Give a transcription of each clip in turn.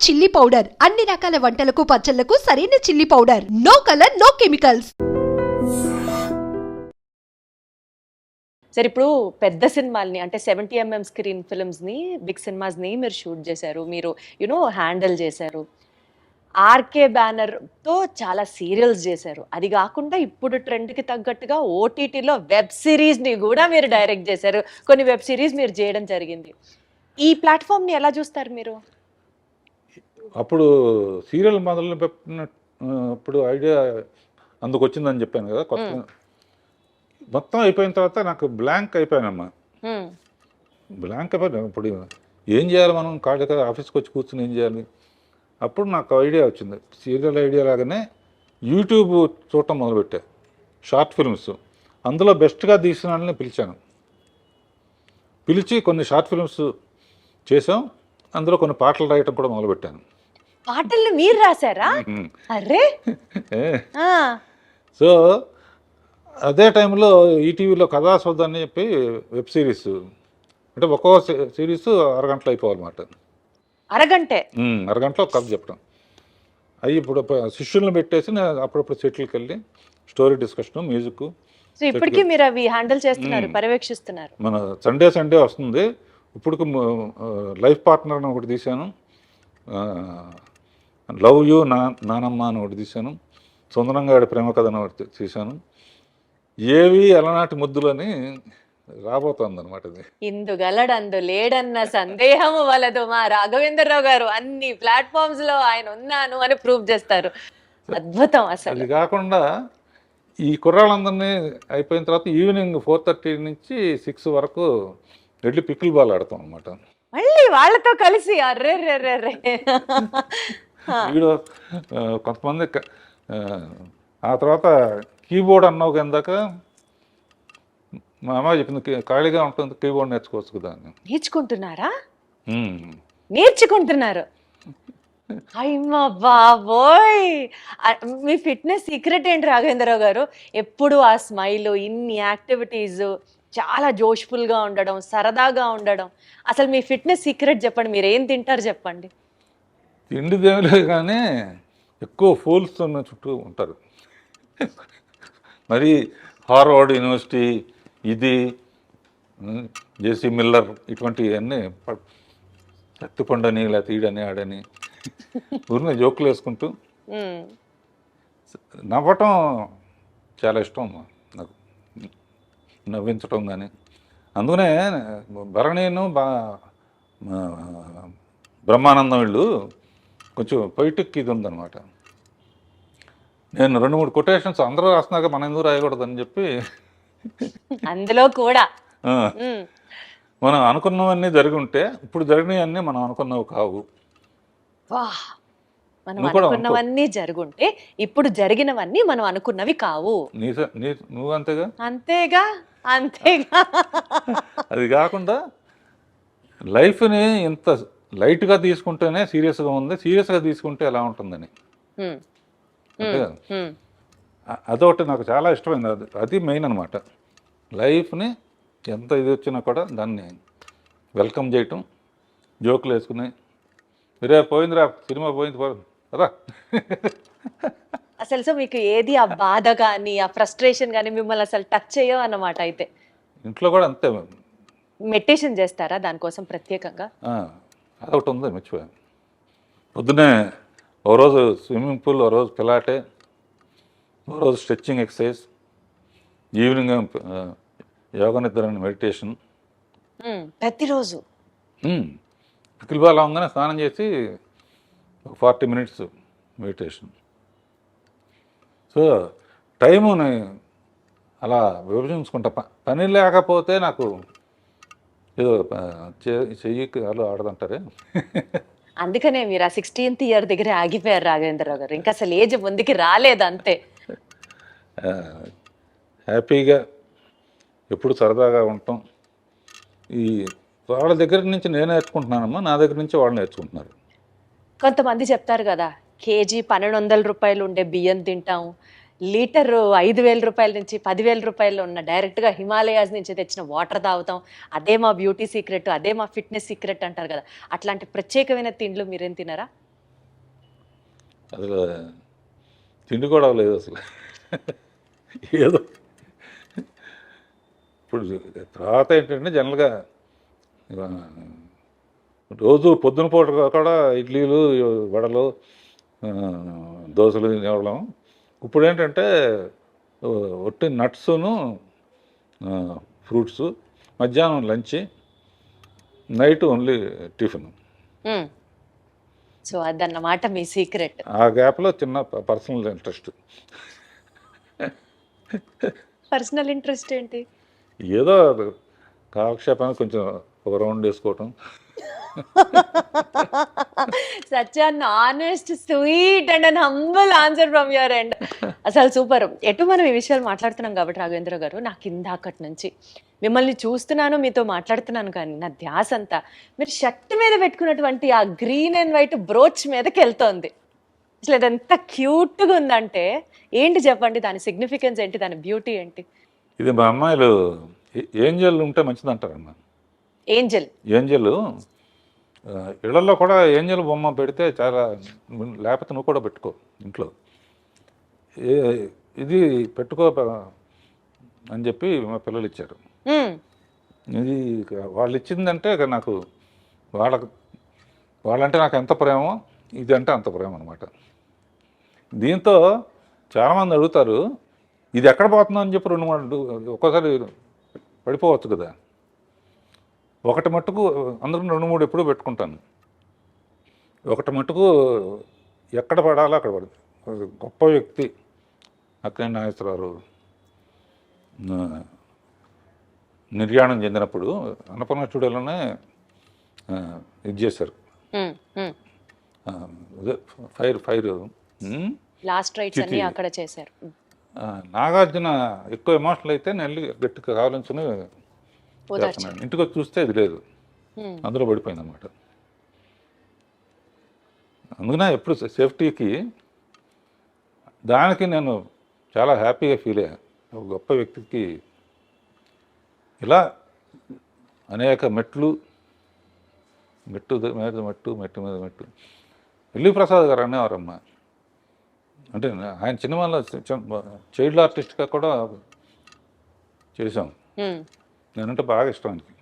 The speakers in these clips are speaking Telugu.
చిల్లీ పౌడర్ అన్ని రకాల వంటలకు పచ్చళ్లకు సరైన chilli powder. No colour no chemicals. సరే, ఇప్పుడు పెద్ద సినిమాల్ని అంటే 70mm స్క్రీన్ ఫిల్మ్స్ని, బిగ్ సినిమాస్ని మీరు షూట్ చేశారు, మీరు హ్యాండిల్ చేశారు. ఆర్కే బ్యానర్తో చాలా సీరియల్స్ చేశారు. అది కాకుండా ఇప్పుడు ట్రెండ్కి తగ్గట్టుగా ఓటీటీలో వెబ్ సిరీస్ని కూడా మీరు డైరెక్ట్ చేశారు. కొన్ని వెబ్ సిరీస్ మీరు చేయడం జరిగింది. ఈ ప్లాట్ఫామ్ని ఎలా చూస్తారు మీరు? అప్పుడు సీరియల్ మొదలు పెట్టిన అప్పుడు ఐడియా అందుకు వచ్చిందని చెప్పాను కదా. కొత్త మొత్తం అయిపోయిన తర్వాత నాకు బ్లాంక్ అయిపోయానమ్మా. బ్లాంక్ అయిపోయాను. ఇప్పుడు ఏం చేయాలి మనం? కాదు కదా, ఆఫీస్కి వచ్చి కూర్చుని ఏం చేయాలి? అప్పుడు నాకు ఐడియా వచ్చింది. సీరియల్ ఐడియా లాగానే యూట్యూబ్ చూడటం మొదలుపెట్టా. షార్ట్ ఫిల్మ్స్ అందులో బెస్ట్గా తీసిన వాళ్ళని పిలిచి కొన్ని షార్ట్ ఫిల్మ్స్ చేసాం. అందులో కొన్ని పాటలు రాయటం కూడా మొదలుపెట్టాను. పాటలు మీరు రాశారా? అరే! సో అదే టైంలో ఈటీవీలో కథాసౌధ అని చెప్పి వెబ్ సిరీస్, అంటే ఒక్కో సిరీస్ అరగంటలో అయిపోవాలన్నమాట. అరగంటలో ఒక కథ చెప్పడం. అవి ఇప్పుడు శిష్యులను పెట్టేసి నేను అప్పుడప్పుడు సెటిల్కి వెళ్ళి స్టోరీ డిస్కషన్, మ్యూజిక్. సో ఇప్పటికీ మీరు అవి హ్యాండిల్ చేస్తున్నారు, పర్యవేక్షిస్తున్నారు. మన సండే వస్తుంది. ఇప్పుడు లైఫ్ పార్ట్నర్ అని ఒకటి తీశాను, లవ్ యూ నానమ్మ అని ఒకటి తీశాను, సుందరంగాడి ప్రేమ కథ అని ఒకటి తీశాను. ఏవి అలనాటి ముద్దులని రాబోతోంది అనమాట. ఇది ఇందుగలడందు లేడన్న సందేహము వలదు. మా రాఘవేంద్రరావు గారు అన్ని ప్లాట్ఫామ్స్ లో ఆయన ఉన్నాను అని ప్రూవ్ చేస్తారు. అద్భుతం అసలు. అది కాకుండా ఈ కుర్రాళ్ళందరినీ అయిపోయిన తర్వాత ఈవినింగ్ 4:30 నుంచి 6 వరకు వెళ్ళి పికిల్ బాల్ ఆడతాం అనమాట. మళ్ళీ వాళ్ళతో కలిసి అర్రే వీడు కొంతమంది. ఆ తర్వాత కీబోర్డ్ అన్నావు కిందాక మా అమ్మ చెప్పింది, ఖాళీగా ఉంటుంది కీబోర్డ్ నేర్చుకోవచ్చు కదా అని. నేర్చుకుంటున్నారు. అయ్యమ్మా బాబోయ్! మీ ఫిట్నెస్ సీక్రెట్ ఏంటి రాఘవేంద్రరావు గారు? ఎప్పుడు ఆ స్మైల్, ఇన్ని యాక్టివిటీస్, చాలా జోష్ఫుల్గా ఉండడం, సరదాగా ఉండడం. అసలు మీ ఫిట్నెస్ సీక్రెట్ చెప్పండి. మీరు ఏం తింటారు చెప్పండి. తిండి దేవులే కానీ ఎక్కువ ఫూల్స్ ఉన్న చుట్టూ ఉంటారు. మరి హార్వర్డ్ యూనివర్సిటీ, ఇది జేసీ మిల్లర్, ఇటువంటివన్నీ శక్తిపండని లేకపోతే ఈడని ఆడని ఊరిని జోకులు వేసుకుంటూ నవ్వటం చాలా ఇష్టం నాకు, నవ్వించటం కానీ. అందుకనే భరణీను బ్రహ్మానందం వీళ్ళు కొంచెం పొయిటిక్ ఇది ఉందన్నమాట. నేను 2-3 కొటేషన్స్ అందరూ రాస్తున్నాక మనం ఎందుకు రాయకూడదని చెప్పి అందులో కూడా మనం అనుకున్నవన్నీ జరిగి ఉంటే ఇప్పుడు జరిగినవన్నీ మనం అనుకున్నవి కావు. మనం అనుకున్నవన్నీ జరుగుంటే ఇప్పుడు జరిగినవన్నీ మనం అనుకున్నవి కావు. నువ్వు అంతేగా. అది కాకుండా లైఫ్ని ఇంత లైట్గా తీసుకుంటేనే సీరియస్గా ఉంది, సీరియస్గా తీసుకుంటే ఎలా ఉంటుందని. అంతే కదా. అదొకటి నాకు చాలా ఇష్టమైంది. అది మెయిన్ అనమాట. లైఫ్ని ఎంత ఇది వచ్చినా కూడా దాన్ని వెల్కమ్ చేయటం, జోకులు వేసుకుని మీరే పోయిందిరా సినిమా పోయింది రా. అసలు సో మీకు ఏది ఆ బాధ కానీ ఆ ఫ్రస్ట్రేషన్ కానీ మిమ్మల్ని అసలు టచ్ చేయవు అన్నమాట. అయితే ఇంట్లో కూడా అంతే. మెడిటేషన్ చేస్తారా దానికోసం ప్రత్యేకంగా? అదొకటి ఉంది, మర్చిపోయాను. పొద్దునే ఓ రోజు స్విమ్మింగ్ పూల్, ఓ రోజు పిలాటే, ఓ రోజు స్ట్రెచ్చింగ్ ఎక్సర్సైజ్, ఈవినింగ్ యోగా నిద్ర మెడిటేషన్. ప్రతిరోజు పికిల్ బాల్ అవగానే స్నానం చేసి 40 minutes మెడిటేషన్. సో టైముని అలా విభజించుకుంటా. పని లేకపోతే నాకు ఏదో చెయ్యి అలా ఆడదంటారే. అందుకనే మీరు ఆ 16th year దగ్గర ఆగిపోయారు రాఘవేంద్రరావు గారు. ఇంకా అసలు ఏజ్ ముందుకి రాలేదు అంతే. హ్యాపీగా ఎప్పుడు సరదాగా ఉంటాం. ఈ వాళ్ళ దగ్గర నుంచి నేను నేర్చుకుంటున్నానమ్మా, నా దగ్గర నుంచి వాళ్ళు నేర్చుకుంటున్నారు. కొంతమంది చెప్తారు కదా, కేజీ 1200 రూపాయలు ఉండే బియ్యం తింటాం, లీటర్ 5,000 రూపాయల నుంచి 10,000 రూపాయలు ఉన్న డైరెక్ట్గా హిమాలయాస్ నుంచి తెచ్చిన వాటర్ తాగుతాం, అదే మా బ్యూటీ సీక్రెట్, అదే మా ఫిట్నెస్ సీక్రెట్ అంటారు కదా. అట్లాంటి ప్రత్యేకమైన తిండ్లు మీరేం తినరా? అసలు తిండి కూడా లేదు అసలు. ఏదో ఇప్పుడు తర్వాత ఏంటంటే జనరల్గా రోజు పొద్దున పూట కూడా ఇడ్లీలు, వడలు, ఆ, దోశలు తినేవాళ్ళం. ఇప్పుడు ఏంటంటే ఒట్టి నట్స్ను, ఫ్రూట్స్, మధ్యాహ్నం lunch, night only tiffin. So అదన్నమాట మీ సీక్రెట్. ఆ గ్యాప్లో చిన్న పర్సనల్ ఇంట్రెస్ట్, పర్సనల్ ఇంట్రెస్ట్ ఏంటి? ఏదో కాలక్షేపానికి కొంచెం ఒక రౌండ్ వేసుకోవటం. Such an honest, sweet and an humble answer from your end. అసలు సూపర్. ఎటు మనం ఈ విషయాలు మాట్లాడుతున్నాం కాబట్టి రాఘవేంద్ర గారు, నాకు ఇందాకటి నుంచి మిమ్మల్ని చూస్తున్నాను, మీతో మాట్లాడుతున్నాను, కానీ నా ధ్యాస అంతా మీరు షర్ట్ మీద పెట్టుకున్నటువంటి ఆ గ్రీన్ అండ్ వైట్ బ్రోచ్ మీదకి వెళ్తోంది. అసలు అది ఎంత క్యూట్గా ఉందంటే ఏంటి చెప్పండి, దాని సిగ్నిఫికెన్స్ ఏంటి, దాని బ్యూటీ ఏంటి? ఇది మా అమ్మాయిలు ఏంజల్ ఉంటే మంచిది అంటారమ్మా. ఏంజల్. ఏంజల్ ఇళ్లలో కూడా ఏంజల్ బొమ్మ పెడితే చాలా, లేకపోతే నువ్వు కూడా పెట్టుకో ఇంట్లో. ఇది పెట్టుకో అని చెప్పి మా పిల్లలు ఇచ్చారు. ఇది వాళ్ళు ఇచ్చిందంటే నాకు వాళ్ళంటే నాకు ఎంత ప్రేమో, ఇది అంటే అంత ప్రేమ అనమాట. దీంతో చాలామంది అడుగుతారు, ఇది ఎక్కడ పోతుందో అని చెప్పి 2-3 ఒక్కోసారి పడిపోవచ్చు కదా. ఒకటి మట్టుకు అందరూ 2-3 ఎప్పుడూ పెట్టుకుంటాను. ఒకటి మట్టుకు ఎక్కడ పడాలో అక్కడ పడుతుంది. గొప్ప వ్యక్తి అక్కినేని నాగేశ్వరరావు నిర్యాణం చెందినప్పుడు అన్నపూర్ణ స్టూడియోలోనే ఇది చేశారు. ఫైర్ లాస్ట్ రైట్స్ అన్ని అక్కడ చేశారు. నాగార్జున ఎక్కువ ఎమోషనల్ అయితే నేను గట్టిగా కావాలని ఇంటికి వచ్చి చూస్తే ఇది లేదు, అందులో పడిపోయింది అనమాట. అందుకనే ఎప్పుడు సేఫ్టీకి దానికి నేను చాలా హ్యాపీగా ఫీల్ అయ్యాను. ఒక గొప్ప వ్యక్తికి ఇలా అనేక మెట్టు మీద మెట్టు. ఎల్వి ప్రసాద్ గారు అనేవారమ్మ. అంటే ఆయన సినిమాలో చైల్డ్ ఆర్టిస్ట్గా కూడా చేశాం. నేనంటే బాగా ఇష్టం ఆయనకి.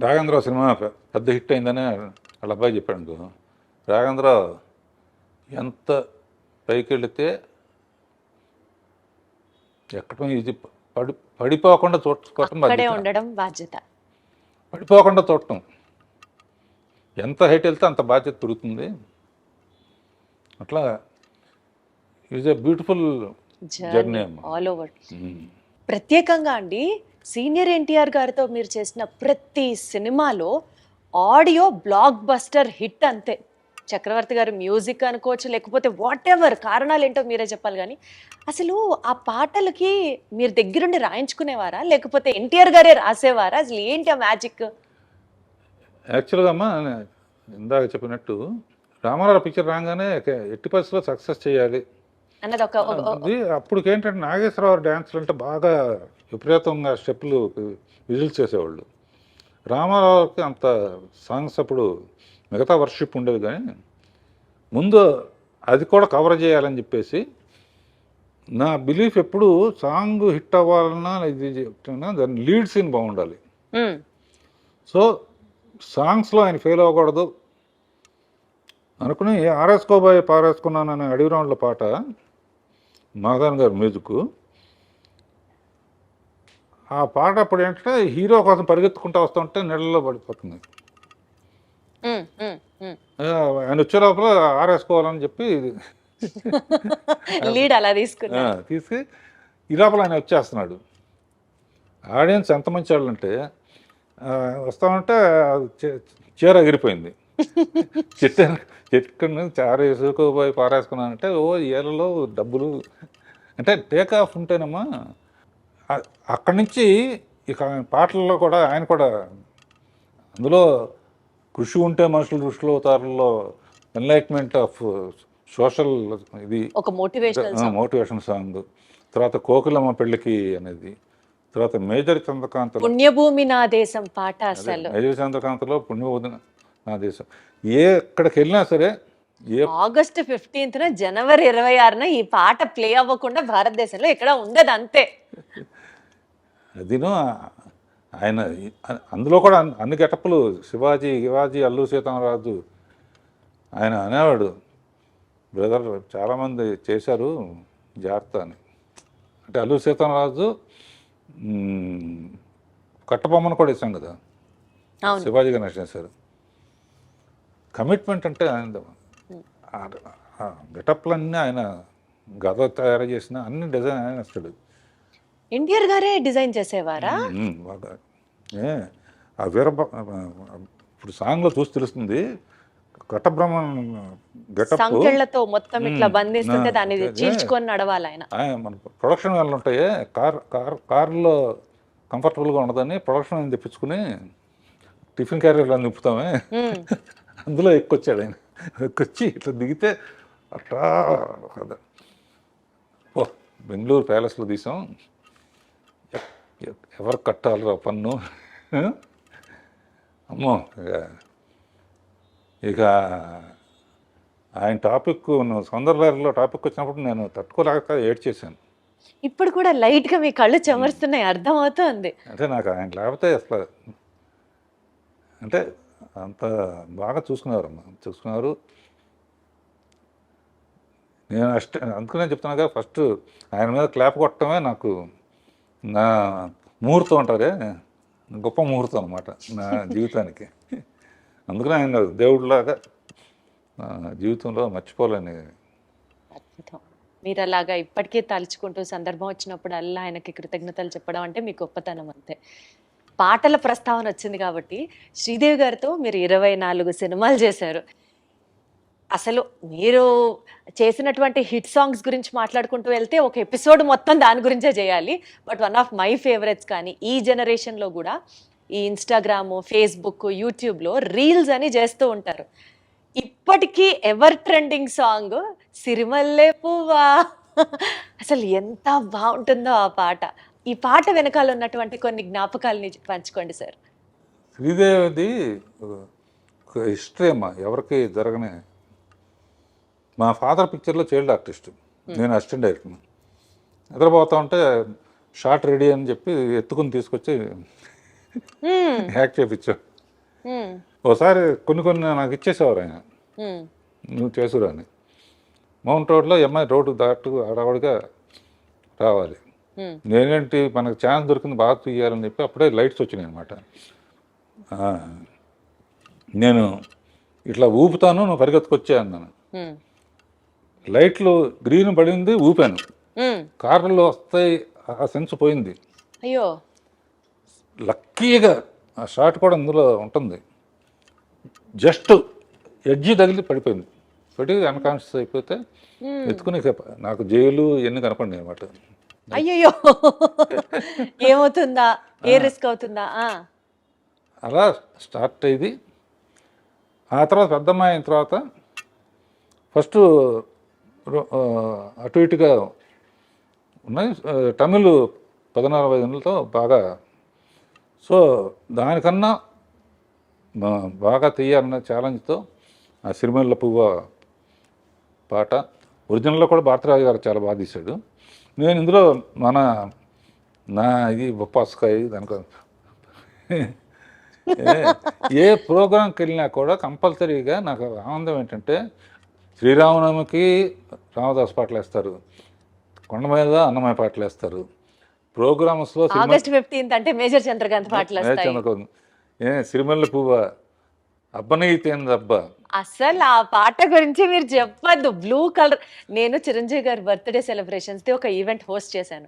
రాఘవేంద్రరావు సినిమా పెద్ద హిట్ అయిందని వాళ్ళ అబ్బాయి చెప్పాడు అనుకో, రాఘవేంద్రరావు ఎంత పైకి వెళితే ఎక్కడ ఇది పడిపోకుండా చూడటం ఉండడం బాధ్యత. పడిపోకుండా చూడటం, ఎంత హైట్ వెళ్తే అంత బాధ్యత పెరుగుతుంది. అట్లా is a beautiful journey all over. ప్రత్యేకంగా అండి, సీనియర్ ఎన్టీఆర్ గారితో మీరు చేసిన ప్రతి సినిమాలో ఆడియో బ్లాక్ బస్టర్ హిట్ అంతే. చక్రవర్తి గారు మ్యూజిక్ అనుకోవచ్చు, లేకపోతే వాట్ ఎవర్, కారణాలు ఏంటో మీరే చెప్పాలి. కానీ అసలు ఆ పాటలకి మీరు దగ్గరుండి రాయించుకునేవారా, లేకపోతే ఎన్టీఆర్ గారే రాసేవారా? అసలు ఏంటి ఆ మ్యాజిక్? యాక్చువల్గా అమ్మా, ఇందాక చెప్పినట్టు రామారావు పిక్చర్ రాగానే ఎట్టి పరిస్థితుల్లో సక్సెస్ చేయాలి అన్నది అది. అప్పటికేంటంటే నాగేశ్వరరావు డ్యాన్స్లు అంటే బాగా విపరీతంగా స్టెప్పులు విజిల్స్ చేసేవాళ్ళు. రామారావుకి అంత సాంగ్స్ అప్పుడు మిగతా వర్షిప్ ఉండేది, కానీ ముందు అది కూడా కవర్ చేయాలని చెప్పేసి నా బిలీఫ్ ఎప్పుడు సాంగ్ హిట్ అవ్వాలన్నా ఇది చెప్తున్నా దాని లీడ్ సీన్ బాగుండాలి. సో సాంగ్స్లో ఆయన ఫెయిల్ అవ్వకూడదు అనుకుని ఆరేసుకోబోయే పారేసుకున్నాను అనే అడవి రౌండ్ల పాట మాధవన్ గారు మ్యూజిక్. ఆ పాట అప్పుడు ఏంటంటే హీరో కోసం పరిగెత్తుకుంటూ వస్తుంటే నీళ్ళలో పడిపోతుంది. ఆయన వచ్చే లోపల ఆరేసుకోవాలని చెప్పి లీడ్ అలా తీసి ఈ లోపల ఆయన వచ్చేస్తున్నాడు. ఆడియన్స్ ఎంత మంచి వాళ్ళు అంటే వస్తామంటే చీర ఎగిరిపోయింది. చెట్టు నుంచి ఆరేసుకోబోయి పారేసుకున్నానంటే ఓ ఏళ్ళలో డబ్బులు అంటే టేక్ ఆఫ్ ఉంటేనమ్మా. అక్కడి నుంచి ఇక పాటల్లో కూడా ఆయన కూడా అందులో కృషి ఉంటే మనుషులు దృష్టిలో అవుతారులో ఎన్లైట్మెంట్ ఆఫ్ సోషల్ ఇది ఒక మోటివేషన్ సాంగ్. తర్వాత కోకిలమ్మ పెళ్ళికి అనేది, తర్వాత మేజర్ చంద్రకాంత్ పుణ్యభూమి నా దేశం పాట. అసలు మేజర్ చంద్రకాంత్లో పుణ్యభూమి నా దేశం. ఎక్కడికి వెళ్ళినా సరే ఏ ఆగస్టు 15న జనవరి 26న ఈ పాట ప్లే అవ్వకుండా భారతదేశంలో ఎక్కడ ఉండదు అంతే. అదిను ఆయన అందులో కూడా అన్ని గెటప్పులు శివాజీ గివాజీ అల్లు సీతారామరాజు ఆయన అనేవాడు, బ్రదర్ చాలామంది చేశారు జాగ్రత్త అని. అంటే అల్లు సీతారామరాజు కట్టబొమ్మను కూడా ఇస్తాం కదా, అవును. శివాజీ గణేష్ చేశారు. కమిట్మెంట్ అంటే ఆయన గెటప్లన్నీ ఆయన గద తయారు చేసిన అన్ని డిజైన్ ఆయన ఇస్తాడు. ఎన్టీఆర్ గారే డిజైన్ చేసేవారా? బాగా ఆ ఇప్పుడు సాంగ్లో చూసి తెలుస్తుంది, కట్టబ్రహ్మ గెటప్ సంకెళ్లతో మొత్తం ఇట్లా బంధిస్తుంటే దాన్ని చీల్చుకొని నడవాలి ఆయన. మన ప్రొడక్షన్ వాళ్ళు ఉంటాయి, కార్లో కంఫర్టబుల్గా ఉండదని ప్రొడక్షన్ తెప్పించుకుని టిఫిన్ క్యారియర్లో నింపుతామే, అందులో ఎక్కొచ్చాడు ఆయన. ఎక్కొచ్చి ఇట్లా దిగితే అట్లా ఓ బెంగళూరు ప్యాలెస్లో తీసాం, ఎవరు కట్టాలిరా పన్ను. అమ్మో ఇక ఆయన టాపిక్ సౌందర్యలో టాపిక్ వచ్చినప్పుడు నేను తట్టుకోలేక ఏడ్చేసాను. ఇప్పుడు కూడా లైట్ గా మీ కళ్ళు చెమరుస్తున్నాయి, అర్థమవుతుంది. అంటే నాకు ఆయన లేకపోతే అసలు అంటే అంత బాగా చూసుకున్నారు. నేను అందుకనే చెప్తున్నాగా, ఫస్ట్ ఆయన మీద క్లాప్ కొట్టడమే నాకు నా ముహూర్తం అంటారే, గొప్ప ముహూర్తం అనమాట నా జీవితానికి. అందుకనే ఆయన దేవుడిలాగా జీవితంలో మర్చిపోలేని. అద్భుతం. మీరు అలాగా ఇప్పటికీ తలుచుకుంటూ సందర్భం వచ్చినప్పుడు అల్లా ఆయనకి కృతజ్ఞతలు చెప్పడం అంటే మీ గొప్పతనం అంతే. పాటల ప్రస్తావన వచ్చింది కాబట్టి శ్రీదేవి గారితో మీరు 24 సినిమాలు చేశారు. అసలు మీరు చేసినటువంటి హిట్ సాంగ్స్ గురించి మాట్లాడుకుంటూ వెళ్తే ఒక ఎపిసోడ్ మొత్తం దాని గురించే చేయాలి. But one of my favourites కానీ ఈ జనరేషన్లో కూడా ఈ ఇన్స్టాగ్రామ్, ఫేస్బుక్, యూట్యూబ్లో రీల్స్ అని చేస్తూ ఉంటారు. ఇప్పటికీ ఎవర్ ట్రెండింగ్ సాంగ్ సిరిమల్లె పువ్వా. అసలు ఎంత బాగుంటుందో ఆ పాట. ఈ పాట వెనకాల ఉన్నటువంటి కొన్ని జ్ఞాపకాలని పంచుకోండి సార్. శ్రీదేవిది హిస్టరీ అమ్మా, ఎవరికి జరగనే. మా ఫాదర్ పిక్చర్లో చైల్డ్ ఆర్టిస్ట్, నేను అసిస్టెంట్ డైరెక్టర్. నిద్రపోతా ఉంటే షార్ట్ రెడీ అని చెప్పి ఎత్తుకుని తీసుకొచ్చి యాక్ట్ చేయించావు. ఒకసారి కొన్ని నాకు ఇచ్చేసేవారు ఆయన, నువ్వు చేసురా అని. మౌంట్ రోడ్లో అమ్మాయి రోడ్డు దాటు ఆడవాడిగా రావాలి, నేనేంటి మనకు ఛాన్స్ దొరికింది బాగా తీయాలని చెప్పి అప్పుడే లైట్స్ వచ్చినాయి అనమాట. నేను ఇట్లా ఊపుతాను, నువ్వు పరిగెత్తుకొచ్చా అన్నాను. లైట్లు గ్రీన్ పడింది, ఊపాను, కార్లలో వస్తాయి, ఆ సెన్స్ పోయింది. అయ్యో, లక్కీగా ఆ షాట్ కూడా అందులో ఉంటుంది. జస్ట్ ఎడ్జి తగిలి పడిపోయింది, పడి అన్కాన్షియస్ అయిపోతే ఎత్తుకుని నాకు జైలు ఇవన్నీ కనపడినాయి అనమాట. అయ్యో ఏమవుతుందా, ఏ రిస్క్ అవుతుందా. అలా స్టార్ట్ అయ్యింది. ఆ తర్వాత పెద్దమ్మాయి అయిన తర్వాత ఫస్ట్ అటు ఇటుగా ఉన్నాయి, తమిళ్ 14-15 బాగా. సో దానికన్నా బాగా తీయాలన్న ఛాలెంజ్తో ఆ సిరిమల్ల పువ్వ పాట ఒరిజినల్లో కూడా భారతరాజు గారు చాలా బాగా తీశాడు. నేను ఇందులో నా ఇది బొప్పాస్కాయ దానికో ఏ ప్రోగ్రాంకి వెళ్ళినా కూడా కంపల్సరీగా నాకు ఆనందం ఏంటంటే, శ్రీరామనవమికి రామదాస్ పాటలు వేస్తారు, కొండ మీద అన్నమయ్య పాటలు వేస్తారు, ప్రోగ్రామ్స్లో ఆగస్ట్ 15 అంటే మేజర్ చంద్రకాంత్ పాటలు వస్తాయి. సిరిమల్ల పువ్వ అబ్బనైతేందబ్బా. అసలు ఆ పాట గురించి మీరు చెప్పద్దు. బ్లూ కలర్, నేను చిరంజీవి గారి బర్త్డే సెలబ్రేషన్స్ ఒక ఈవెంట్ హోస్ట్ చేశాను.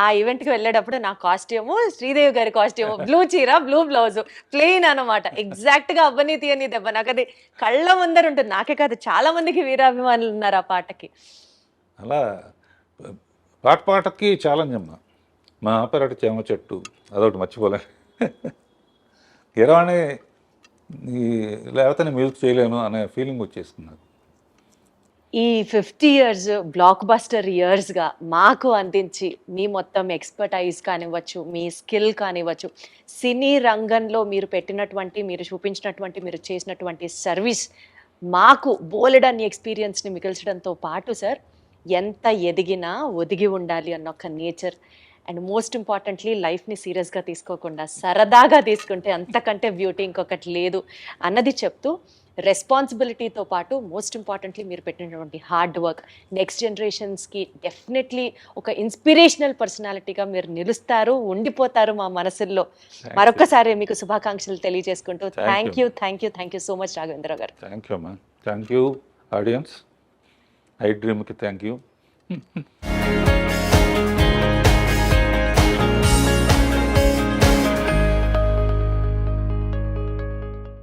ఆ ఈవెంట్కి వెళ్ళేటప్పుడు నా కాస్ట్యూము శ్రీదేవి గారి కాస్ట్యూము, బ్లూ చీర, బ్లూ బ్లౌజ్, ప్లెయిన్ అనమాట. ఎగ్జాక్ట్గా అబ్బనీతి అని దెబ్బ నాకు అది కళ్ళ ముందర ఉంటుంది. నాకే కాదు, చాలా మందికి వీరాభిమానులు ఉన్నారు ఆ పాటకి. అలా పాటకి ఛాలెంజ్ అమ్మా. మా ఆపరేట చేమ చెట్టు అదొకటి మర్చిపోలేను. గిరవాణి లేకపోతే నేను మ్యూజిక్ చేయలేను అనే ఫీలింగ్ వచ్చేసుకున్నాను. ఈ 50 years బ్లాక్ బస్టర్ ఇయర్స్గా మాకు అందించి మీ మొత్తం ఎక్స్పర్టైజ్ కానివ్వచ్చు, మీ స్కిల్ కానివ్వచ్చు, సినీ రంగంలో మీరు పెట్టినటువంటి, మీరు చూపించినటువంటి, మీరు చేసినటువంటి సర్వీస్ మాకు బోలెడన్ని ఎక్స్పీరియన్స్ని మిగిల్చడంతో పాటు సార్ ఎంత ఎదిగినా ఒదిగి ఉండాలి అన్న ఒక నేచర్ అండ్ మోస్ట్ ఇంపార్టెంట్లీ లైఫ్ని సీరియస్గా తీసుకోకుండా సరదాగా తీసుకుంటే అంతకంటే బ్యూటీ ఇంకొకటి లేదు అన్నది చెప్తూ రెస్పాన్సిబిలిటీతో పాటు మోస్ట్ ఇంపార్టెంట్లీ మీరు పెట్టినటువంటి హార్డ్ వర్క్ నెక్స్ట్ జనరేషన్స్కి డెఫినెట్లీ ఒక ఇన్స్పిరేషనల్ పర్సనాలిటీగా మీరు నిలుస్తారు, ఉండిపోతారు మా మనసుల్లో. మరొకసారి మీకు శుభాకాంక్షలు తెలియజేసుకుంటూ thank you so much Raghavendra garu. Thank you ma'am, thank you audience, I డ్రీమ్కి థ్యాంక్ యూ.